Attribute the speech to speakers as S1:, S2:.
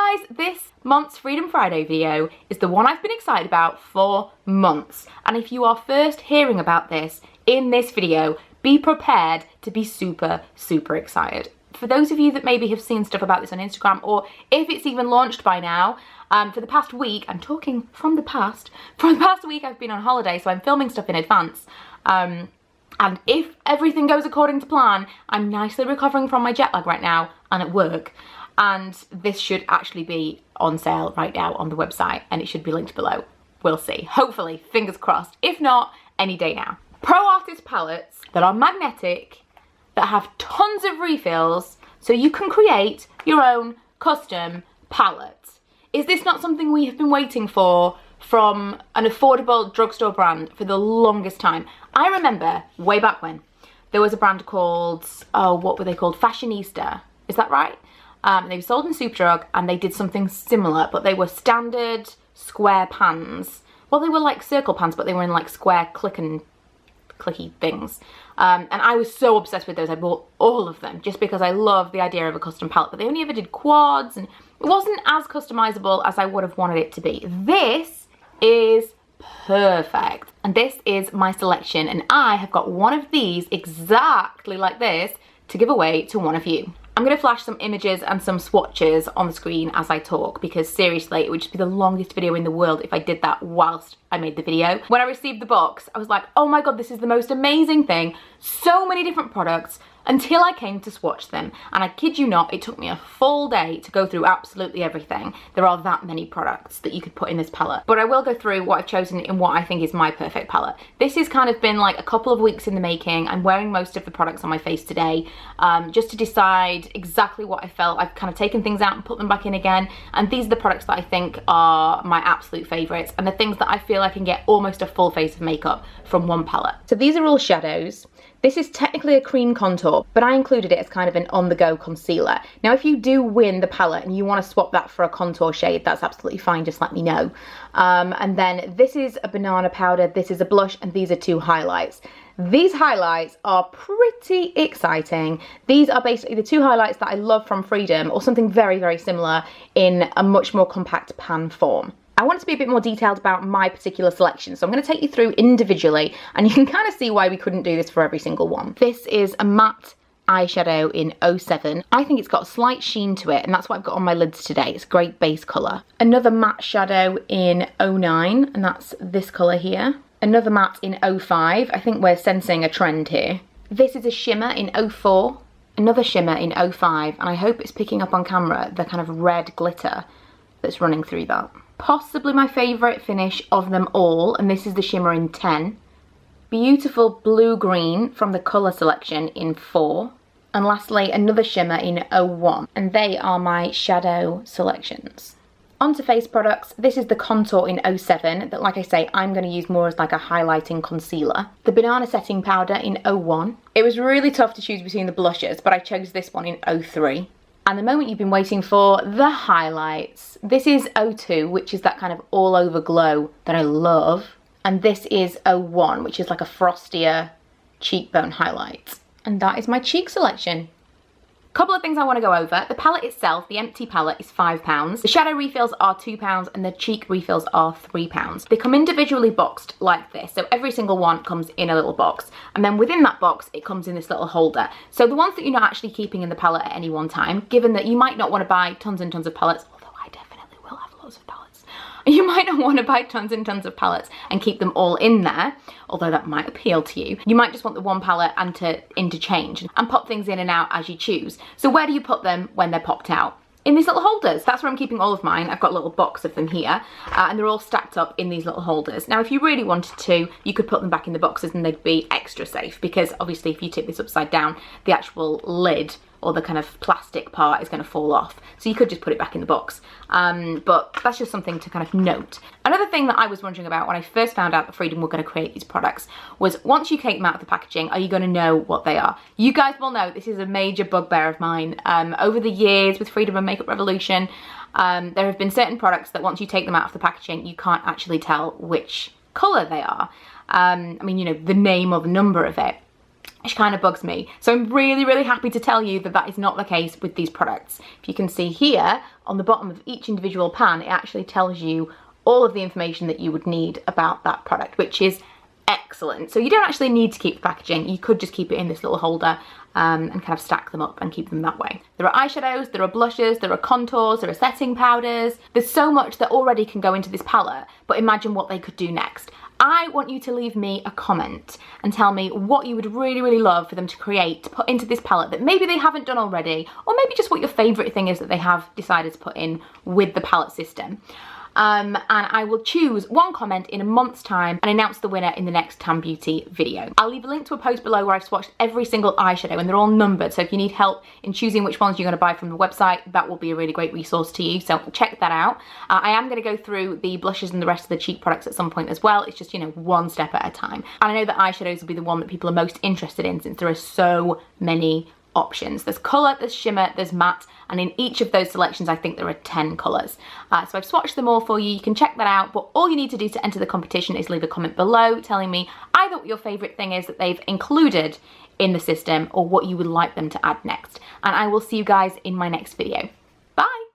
S1: guys, this month's Freedom Friday video is the one I've been excited about for months. And if you are first hearing about this in this video, be prepared to be super, super excited. For those of you that maybe have seen stuff about this on Instagram, or if it's even launched by now, for the past week, I'm talking from the past week I've been on holiday, so I'm filming stuff in advance. And if everything goes according to plan, I'm nicely recovering from my jet lag right now and at work. And this should actually be on sale right now on the website, and it should be linked below. We'll see. Hopefully, fingers crossed. If not, any day now. Pro Artist palettes that are magnetic, that have tons of refills, so you can create your own custom palette. Is this not something we have been waiting for from an affordable drugstore brand for the longest time? I remember way back when there was a brand called, oh, what were they called? Fashionista. Is that right? They were sold in Superdrug, and they did something similar, but they were standard square pans. Well, they were like circle pans, but they were in like square clicky things. And I was so obsessed with those. I bought all of them just because I love the idea of a custom palette, but they only ever did quads, and it wasn't as customizable as I would have wanted it to be. This is perfect, and this is my selection, and I have got one of these exactly like this to give away to one of you. I'm going to flash some images and some swatches on the screen as I talk, because seriously, it would just be the longest video in the world if I did that whilst I made the video. When I received the box, I was like, oh my god, this is the most amazing thing. So many different products, until I came to swatch them. And I kid you not, it took me a full day to go through absolutely everything. There are that many products that you could put in this palette. But I will go through what I've chosen in what I think is my perfect palette. This has kind of been like a couple of weeks in the making. I'm wearing most of the products on my face today, just to decide exactly what I felt. I've kind of taken things out and put them back in again. And these are the products that I think are my absolute favorites, and the things that I feel I can get almost a full face of makeup from one palette. So these are all shadows. This is technically a cream contour, but I included it as kind of an on-the-go concealer. Now, if you do win the palette and you want to swap that for a contour shade, that's absolutely fine, just let me know. And then this is a banana powder, this is a blush, and these are two highlights. These highlights are pretty exciting. These are basically the two highlights that I love from Freedom, or something very, very similar in a much more compact pan form. I want it to be a bit more detailed about my particular selection, so I'm going to take you through individually, and you can kind of see why we couldn't do this for every single one. This is a matte eyeshadow in 07. I think it's got a slight sheen to it, and that's what I've got on my lids today. It's a great base colour. Another matte shadow in 09, and that's this colour here. Another matte in 05. I think we're sensing a trend here. This is a shimmer in 04. Another shimmer in 05, and I hope it's picking up on camera the kind of red glitter that's running through that. Possibly my favourite finish of them all, and this is the shimmer in 10. Beautiful blue-green from the colour selection in 4. And lastly, another shimmer in 01. And they are my shadow selections. Onto face products. This is the contour in 07 that, like I say, I'm going to use more as like a highlighting concealer. The banana setting powder in 01. It was really tough to choose between the blushes, but I chose this one in 03. And the moment you've been waiting for, the highlights. This is 02, which is that kind of all over glow that I love. And this is 01, which is like a frostier cheekbone highlight. And that is my cheek selection. Couple of things I want to go over. The palette itself, the empty palette, is £5. The shadow refills are £2 and the cheek refills are £3. They come individually boxed like this. So every single one comes in a little box. And then within that box, it comes in this little holder. So the ones that you're not actually keeping in the palette at any one time, given that you might not want to buy tons and tons of palettes, although I definitely will have loads of palettes. You might not want to buy tons and tons of palettes and keep them all in there, although that might appeal to you. You might just want the one palette and to interchange and pop things in and out as you choose. So where do you put them when they're popped out? In these little holders. That's where I'm keeping all of mine. I've got a little box of them here, and they're all stacked up in these little holders. Now, if you really wanted to, you could put them back in the boxes and they'd be extra safe, because obviously if you tip this upside down, the actual lid or the kind of plastic part is going to fall off. So you could just put it back in the box. But that's just something to kind of note. Another thing that I was wondering about when I first found out that Freedom were going to create these products was, once you take them out of the packaging, are you going to know what they are? You guys will know this is a major bugbear of mine. Over the years with Freedom and Makeup Revolution, there have been certain products that once you take them out of the packaging, you can't actually tell which colour they are. I mean, you know, the name or the number of it. which kind of bugs me. So I'm really, really happy to tell you that that is not the case with these products. If you can see here, on the bottom of each individual pan, it actually tells you all of the information that you would need about that product, which is excellent. So you don't actually need to keep the packaging. You could just keep it in this little holder and kind of stack them up and keep them that way. There are eyeshadows, there are blushes, there are contours, there are setting powders. There's so much that already can go into this palette, but imagine what they could do next. I want you to leave me a comment and tell me what you would really, really love for them to create, to put into this palette that maybe they haven't done already, or maybe just what your favourite thing is that they have decided to put in with the palette system. And I will choose one comment in a month's time and announce the winner in the next Tam Beauty video. I'll leave a link to a post below where I've swatched every single eyeshadow, and they're all numbered, so if you need help in choosing which ones you're going to buy from the website, that will be a really great resource to you, so check that out. I am going to go through the blushes and the rest of the cheek products at some point as well. It's just, you know, one step at a time. And I know that eyeshadows will be the one that people are most interested in, since there are so many options. There's colour, there's shimmer, there's matte, and in each of those selections I think there are 10 colours. So I've swatched them all for you. You can check that out, but all you need to do to enter the competition is leave a comment below telling me either what your favourite thing is that they've included in the system or what you would like them to add next. And I will see you guys in my next video. Bye!